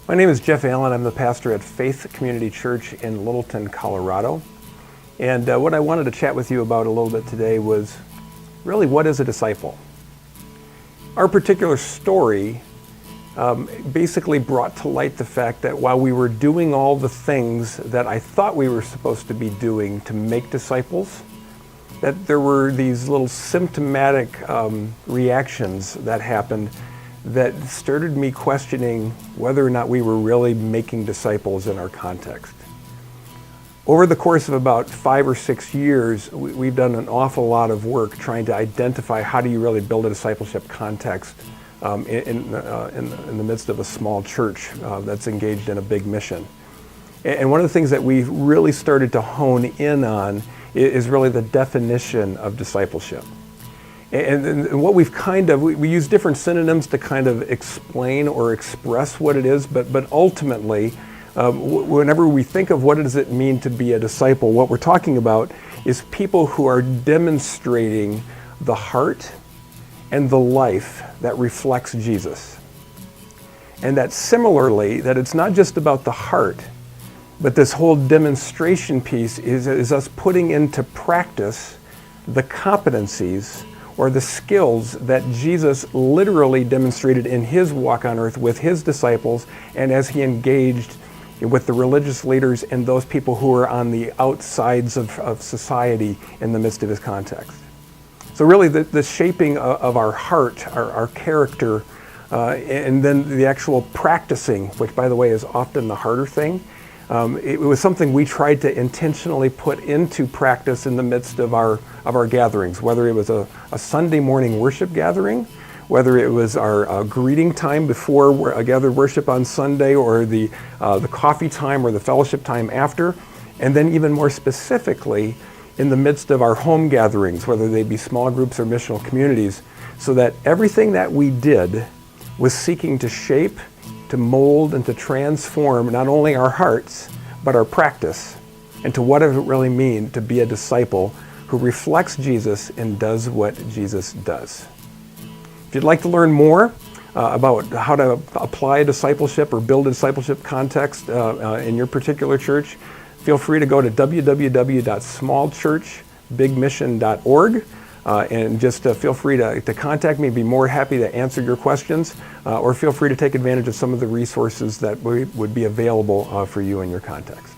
My name is Jeff Allen. I'm the pastor at Faith Community Church in Littleton, Colorado. And what I wanted to chat with you about a little bit today was really, what is a disciple? Our particular story basically brought to light the fact that while we were doing all the things that I thought we were supposed to be doing to make disciples, that there were these little symptomatic reactions that happened that started me questioning whether or not we were really making disciples in our context. Over the course of about 5 or 6 years, we've done an awful lot of work trying to identify how do you really build a discipleship context in the midst of a small church that's engaged in a big mission. And one of the things that we've really started to hone in on is really the definition of discipleship. And what we've we use different synonyms to kind of explain or express what it is, but ultimately, whenever we think of what does it mean to be a disciple, what we're talking about is people who are demonstrating the heart and the life that reflects Jesus. And that similarly, that it's not just about the heart, but this whole demonstration piece is us putting into practice the competencies or the skills that Jesus literally demonstrated in his walk on earth with his disciples and as he engaged with the religious leaders and those people who are on the outsides of society in the midst of his context. So really the shaping of our heart, our character, and then the actual practicing, which by the way is often the harder thing, it was something we tried to intentionally put into practice in the midst of our gatherings, whether it was a Sunday morning worship gathering, whether it was our greeting time before a gathered worship on Sunday, or the coffee time or the fellowship time after, and then even more specifically in the midst of our home gatherings, whether they be small groups or missional communities, so that everything that we did was seeking to shape, to mold, and to transform not only our hearts, but our practice, and to what does it really mean to be a disciple who reflects Jesus and does what Jesus does. If you'd like to learn more about how to apply discipleship or build a discipleship context in your particular church, feel free to go to www.smallchurchbigmission.org. And just feel free to contact me. I'd be more happy to answer your questions, or feel free to take advantage of some of the resources that would be available for you in your context.